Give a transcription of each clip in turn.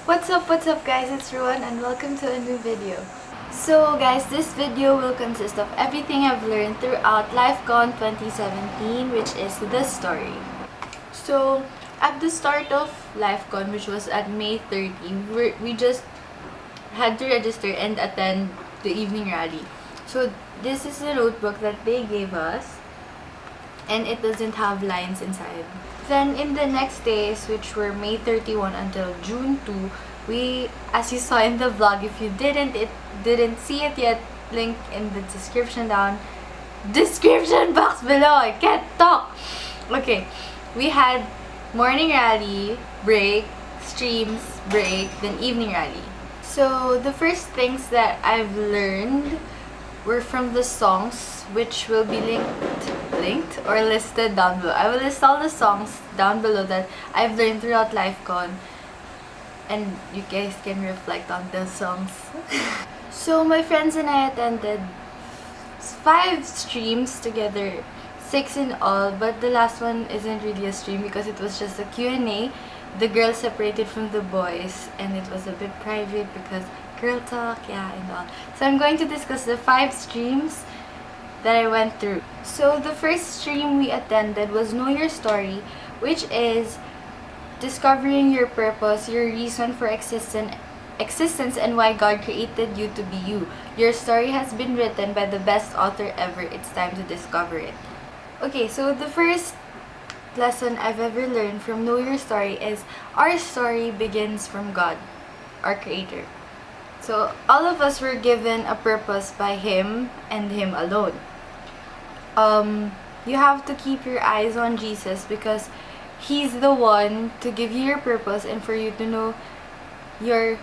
What's up guys, it's Ruwan and welcome to a new video. So guys, this video will consist of everything I've learned throughout LifeCon 2017, which is the story. So at the start of LifeCon, which was at May 30, we just had to register and attend the evening rally. So this is the notebook that they gave us, and it doesn't have lines inside. Then in the next days, which were May 31 until June 2, we, as you saw in the vlog, if you didn't see it yet, link in the description box below. I can't talk. Okay, we had morning rally, break, streams, break, then evening rally. So the first things that I've learned were from the songs, which will be linked or listed down below. I will list all the songs down below that I've learned throughout LifeCon, and you guys can reflect on the songs. So my friends and I attended 5 streams together, 6 in all, but the last one isn't really a stream because it was just a Q&A. The girls separated from the boys, and it was a bit private because girl talk, yeah, and all. So I'm going to discuss the 5 streams that I went through. So the first stream we attended was Know Your Story, which is discovering your purpose, your reason for existence, and why God created you to be you. Your story has been written by the best author ever. It's time to discover it. Okay, so the first lesson I've ever learned from Know Your Story is our story begins from God, our creator. So all of us were given a purpose by Him and Him alone. You have to keep your eyes on Jesus because He's the one to give you your purpose and for you to know your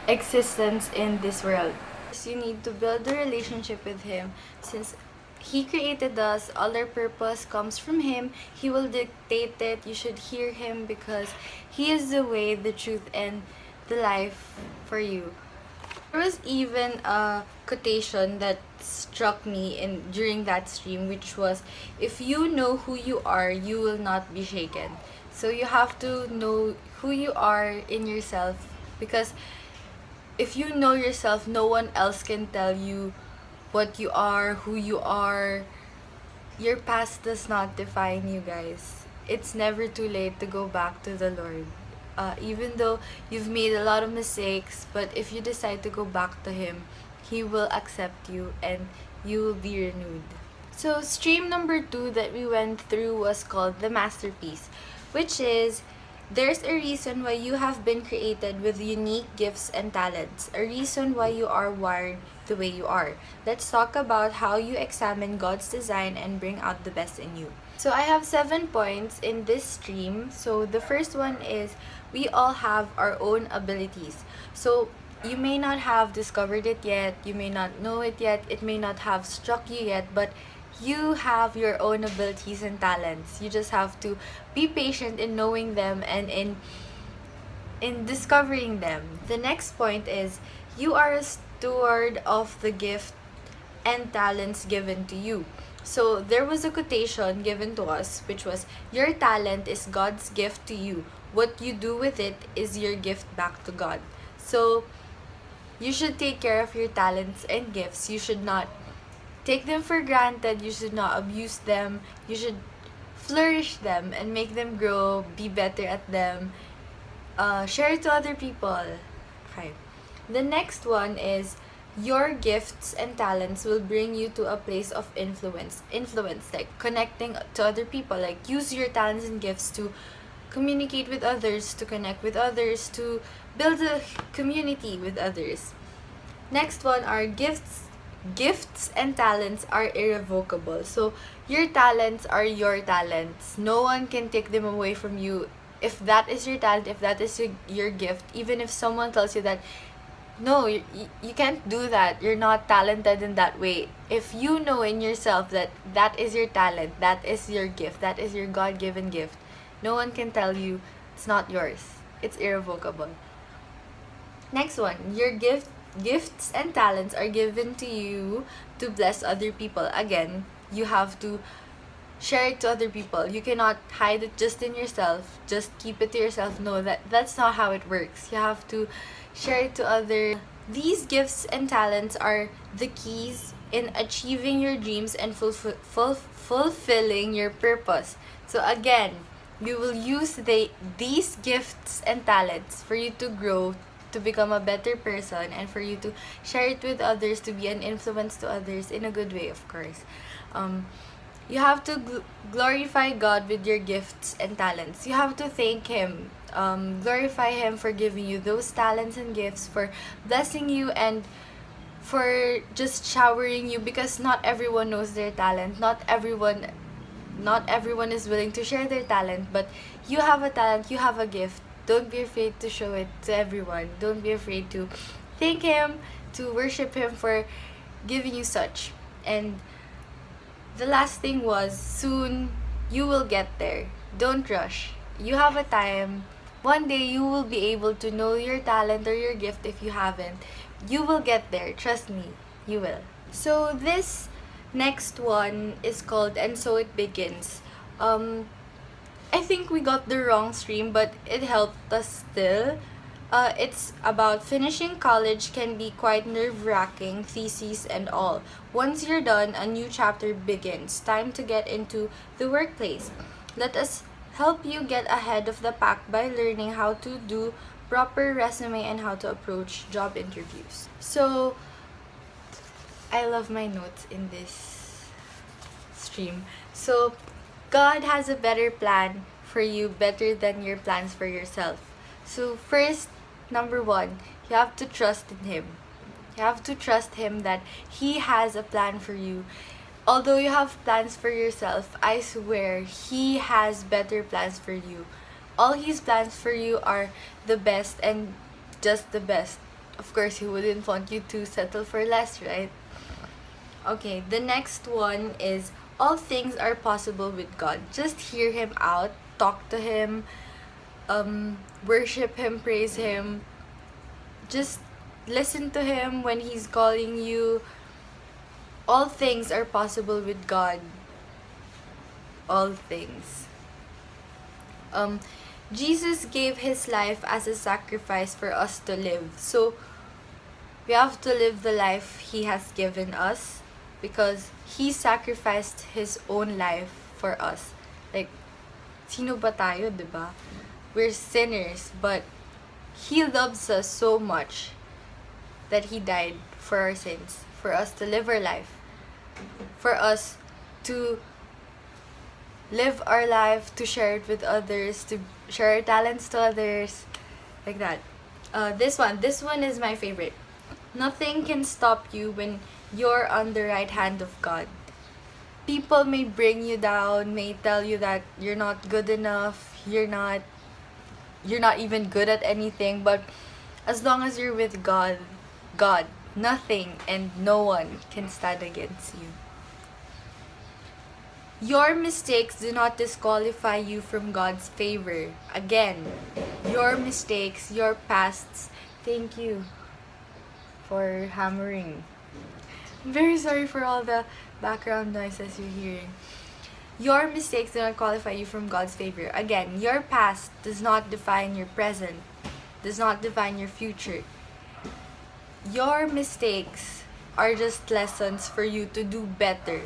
existence in this world. So you need to build a relationship with Him since He created us. All our purpose comes from Him. He will dictate it. You should hear Him because He is the way, the truth, and the life for you. There was even a quotation that struck me during that stream, which was, if you know who you are, you will not be shaken. So you have to know who you are in yourself, because if you know yourself, no one else can tell you what you are, who you are. Your past does not define you, guys. It's never too late to go back to the Lord. Even though you've made a lot of mistakes, but if you decide to go back to Him, He will accept you and you will be renewed. So stream number 2 that we went through was called The Masterpiece, which is there's a reason why you have been created with unique gifts and talents, a reason why you are wired the way you are. Let's talk about how you examine God's design and bring out the best in you. So I have 7 points in this stream. So the first one is we all have our own abilities. So you may not have discovered it yet, you may not know it yet, it may not have struck you yet, but you have your own abilities and talents. You just have to be patient in knowing them and in discovering them. The next point is you are a steward of the gift and talents given to you. So there was a quotation given to us, which was, your talent is God's gift to you. What you do with it is your gift back to God. So you should take care of your talents and gifts. You should not take them for granted. You should not abuse them. You should flourish them and make them grow, be better at them. Share it to other people. Okay. The next one is your gifts and talents will bring you to a place of influence, like connecting to other people. Like, use your talents and gifts to communicate with others, to connect with others, to build a community with others. Next one are gifts and talents are irrevocable. So your talents are your talents. No one can take them away from you. If that is your talent, if that is your gift, even if someone tells you that no, you can't do that, you're not talented in that way, if you know in yourself that that is your talent, that is your gift, that is your God-given gift, no one can tell you it's not yours. It's irrevocable. Next one, your gifts and talents are given to you to bless other people. Again, you have to share it to other people. You cannot hide it just in yourself, just keep it to yourself. No, that's not how it works. You have to share it to others. These gifts and talents are the keys in achieving your dreams and fulfilling your purpose. So again, you will use these gifts and talents for you to grow, to become a better person, and for you to share it with others, to be an influence to others in a good way, of course. You have to glorify God with your gifts and talents. You have to thank Him, glorify Him for giving you those talents and gifts, for blessing you, and for just showering you, because not everyone knows their talent. Not everyone is willing to share their talent, but you have a talent, you have a gift. Don't be afraid to show it to everyone. Don't be afraid to thank Him, to worship Him for giving you such. And the last thing was, soon you will get there. Don't rush. You have a time. One day you will be able to know your talent or your gift. If you haven't, you will get there. Trust me, you will. So this next one is called "And So It Begins." I think we got the wrong stream, but it helped us still. It's about finishing college can be quite nerve-wracking, theses and all. Once you're done, a new chapter begins. Time to get into the workplace. Let us help you get ahead of the pack by learning how to do proper resume and how to approach job interviews. So, I love my notes in this stream. So, God has a better plan for you, better than your plans for yourself. So first, number one, you have to trust in Him. You have to trust Him that He has a plan for you. Although you have plans for yourself, I swear He has better plans for you. All His plans for you are the best and just the best. Of course, He wouldn't want you to settle for less, right? Okay, the next one is, all things are possible with God. Just hear Him out, talk to Him, worship Him, praise Him. Just listen to Him when He's calling you. All things are possible with God. All things. Jesus gave His life as a sacrifice for us to live. So, we have to live the life He has given us, because He sacrificed His own life for us. Like, sino ba tayo, diba? We're sinners, but He loves us so much that He died for our sins, for us to live our life, for us to live our life, to share it with others, to share our talents to others, like that. This one is my favorite. Nothing can stop you when you're on the right hand of God. People may bring you down, may tell you that you're not good enough, you're not even good at anything, but as long as you're with God, nothing and no one can stand against you. Your mistakes do not disqualify you from God's favor. Again, your mistakes, your pasts. Thank you for hammering. I'm very sorry for all the background noises you're hearing. Your mistakes do not qualify you from God's favor. Again, your past does not define your present, does not define your future. Your mistakes are just lessons for you to do better.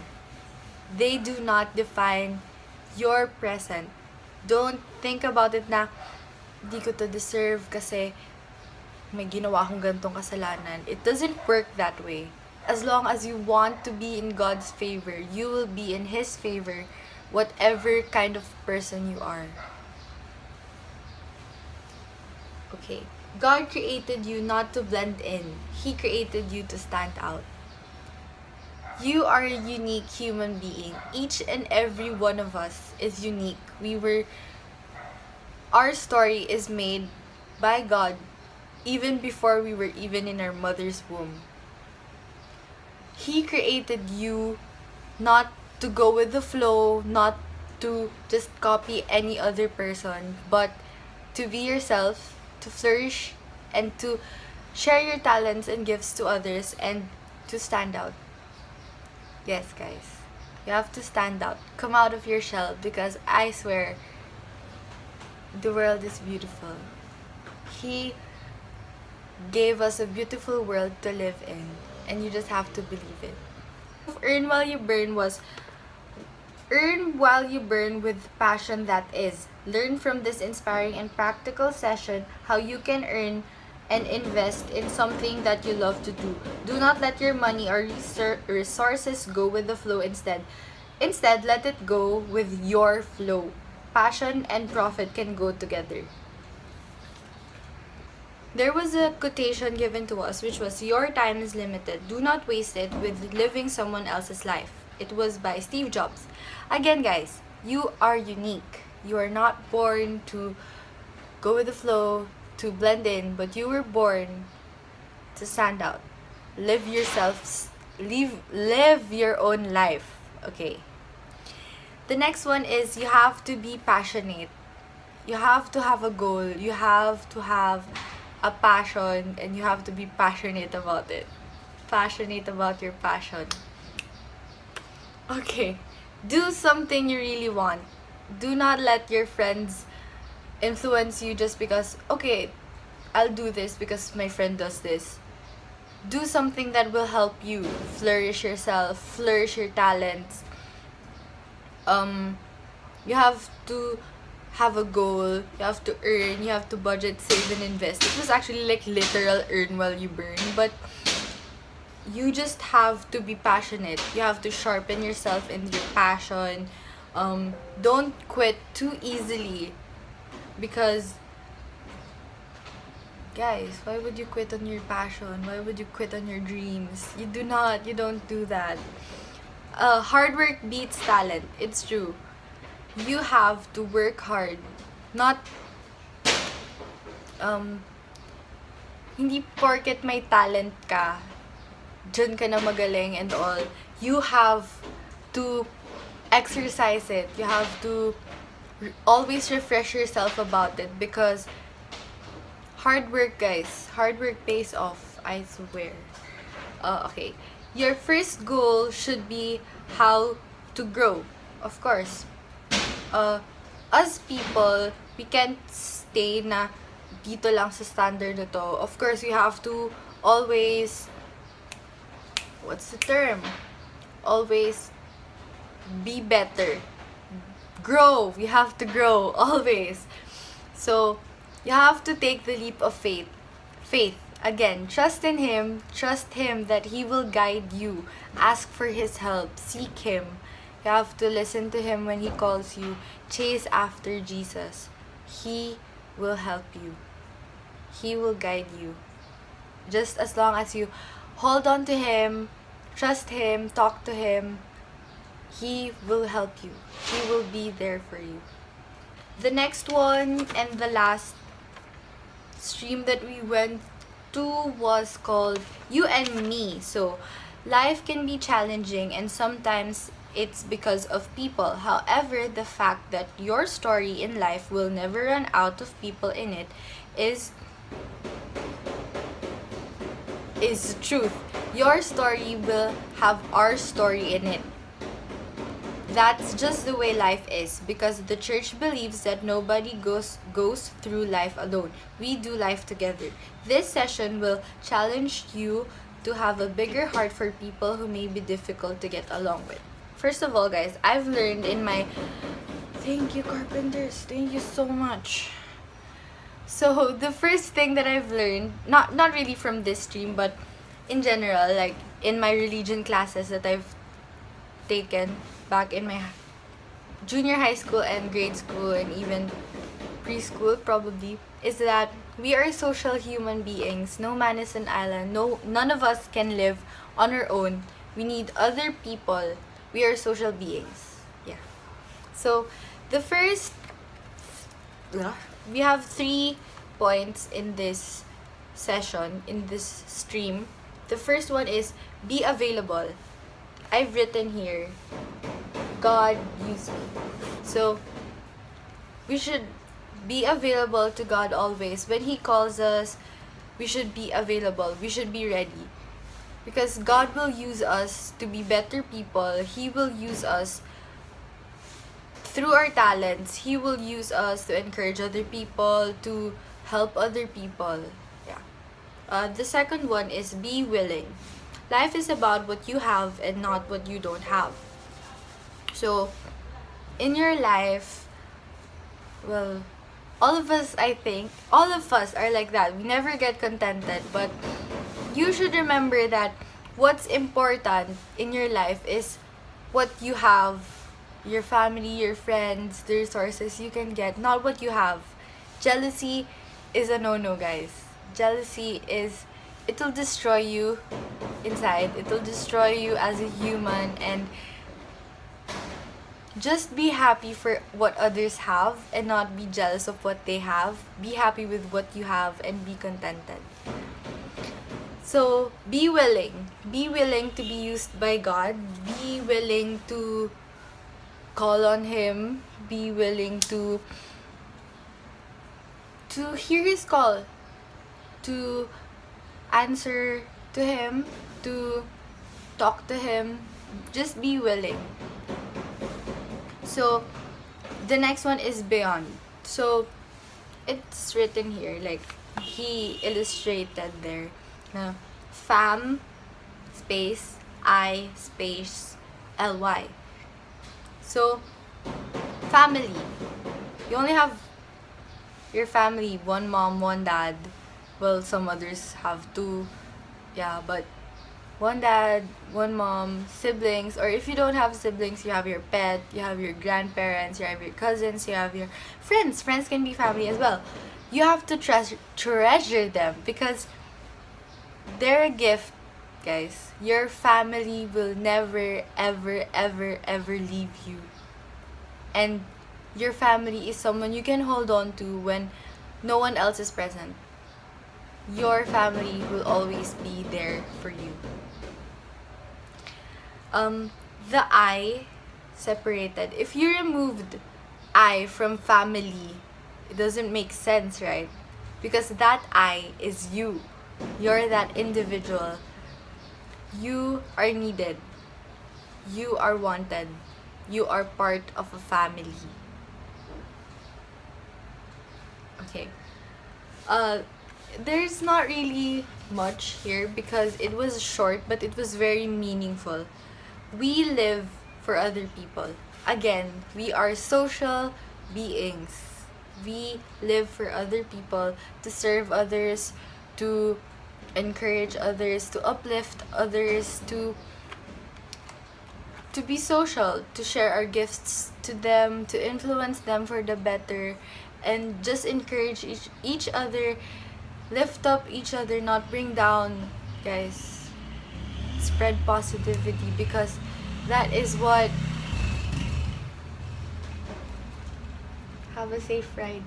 They do not define your present. Don't think about it na, di ko to deserve kasi may ginawa akong gantong kasalanan. It doesn't work that way. As long as you want to be in God's favor, you will be in His favor, whatever kind of person you are. Okay. God created you not to blend in. He created you to stand out. You are a unique human being. Each and every one of us is unique. Our story is made by God even before we were even in our mother's womb. He created you not to go with the flow, not to just copy any other person, but to be yourself, to flourish, and to share your talents and gifts to others, and to stand out. Yes, guys. You have to stand out. Come out of your shell, because I swear, the world is beautiful. He gave us a beautiful world to live in, and you just have to believe it. Earn while you burn was earn while you burn with passion that is. Learn from this inspiring and practical session how you can earn and invest in something that you love to do. Do not let your money or resources go with the flow instead. Instead, let it go with your flow. Passion and profit can go together. There was a quotation given to us which was, "Your time is limited. Do not waste it with living someone else's life." It was by Steve Jobs. Again, guys, you are unique. You are not born to go with the flow, to blend in, but you were born to stand out. Live yourself, live your own life. Okay. The next one is, you have to be passionate. You have to have a goal. You have to have a passion, and you have to be passionate about it. Passionate about your passion. Okay. Do something you really want. Do not let your friends influence you just because, okay, I'll do this because my friend does this. Do something that will help you flourish yourself, flourish your talents. You have to have a goal, you have to earn, you have to budget, save, and invest. It was actually like literal earn while you burn, but you just have to be passionate. You have to sharpen yourself in your passion. Don't quit too easily, because guys, why would you quit on your passion? Why would you quit on your dreams? You don't do that. Hard work beats talent. It's true. You have to work hard. Not, hindi porket may talent ka, dyan ka na magaling and all. You have to exercise it. You have to always refresh yourself about it, because hard work, guys. Hard work pays off. I swear. Okay. Your first goal should be how to grow. Of course. As people, we can't stay na dito lang sa standard na to. Of course, we have to always, what's the term? Always be better. Grow. We have to grow always. So, you have to take the leap of faith. Faith. Again, trust in Him. Trust Him that He will guide you. Ask for His help. Seek Him. You have to listen to Him when He calls you. Chase after Jesus. He will help you. He will guide you. Just as long as you hold on to Him, trust Him, talk to Him, He will help you. He will be there for you. The next one and the last stream that we went to was called You and Me. So, life can be challenging, and sometimes it's because of people. However, the fact that your story in life will never run out of people in it is the truth. Your story will have our story in it. That's just the way life is, because the church believes that nobody goes through life alone. We do life together. This session will challenge you to have a bigger heart for people who may be difficult to get along with. First of all, guys, I've learned in my... Thank you, carpenters. Thank you so much. So, the first thing that I've learned, not really from this stream, but in general, like in my religion classes that I've taken back in my junior high school and grade school and even preschool probably, is that we are social human beings. No man is an island. None of us can live on our own. We need other people. We are social beings. Yeah. So, the first... we have 3 points in this session, in this stream. The first one is, be available. I've written here, God use me. So, we should be available to God always. When He calls us, we should be available. We should be ready. Because God will use us to be better people. He will use us through our talents. He will use us to encourage other people, to help other people. Yeah. The second one is be willing. Life is about what you have and not what you don't have. So, in your life, well, all of us, I think, all of us are like that. We never get contented, but you should remember that what's important in your life is what you have, your family, your friends, the resources you can get, not what you have. Jealousy is a no-no, guys. Jealousy is, it'll destroy you inside. It'll destroy you as a human, and just be happy for what others have and not be jealous of what they have. Be happy with what you have and be contented. So, be willing. Be willing to be used by God. Be willing to call on Him. Be willing to hear His call. To answer to Him. To talk to Him. Just be willing. So, the next one is beyond. So, it's written here, like, he illustrated there. Fam space I space ly. So, family. You only have your family, one mom, one dad. Well, some others have two. Yeah, but one dad, one mom, siblings, or if you don't have siblings, you have your pet, you have your grandparents, you have your cousins, you have your friends. Friends can be family as well. You have to treasure them because they're a gift, guys. Your family will never, ever, ever, ever leave you. And your family is someone you can hold on to when no one else is present. Your family will always be there for you. The I separated. If you removed I from family, it doesn't make sense, right? Because that I is you. You're that individual. You are needed. You are wanted. You are part of a family. Okay. There's not really much here because it was short, but it was very meaningful. We live for other people. Again, we are social beings. We live for other people, to serve others, to encourage others, to uplift others, to be social, to share our gifts to them, to influence them for the better, and just encourage each other, lift up each other, not bring down, guys. Spread positivity because that is what. Have a safe ride.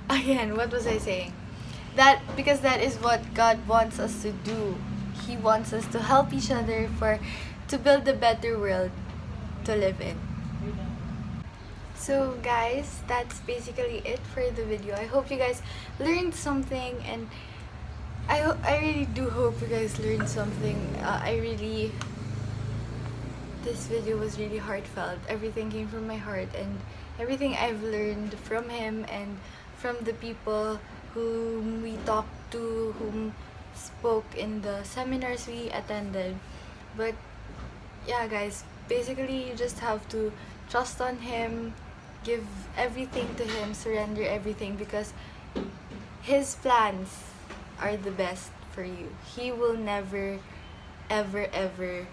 Again, what was I saying? Because that is what God wants us to do. He wants us to help each other to build a better world to live in. So guys, that's basically it for the video. I hope you guys learned something, and I really do hope you guys learned something. This video was really heartfelt. Everything came from my heart, and everything I've learned from him and from the people whom we talked to, whom spoke in the seminars we attended. But yeah, guys, basically you just have to trust on him, give everything to him, surrender everything, because his plans are the best for you. He will never, ever, ever,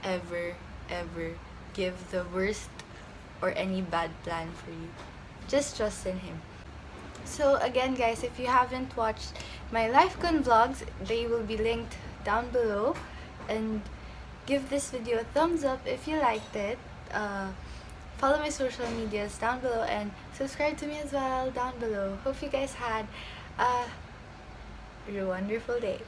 ever, ever give the worst or any bad plan for you. Just trust in him. So again, guys, if you haven't watched my LifeCon vlogs, they will be linked down below, and give this video a thumbs up if you liked it. Follow my social medias down below, and subscribe to me as well down below. Hope you guys had a wonderful day.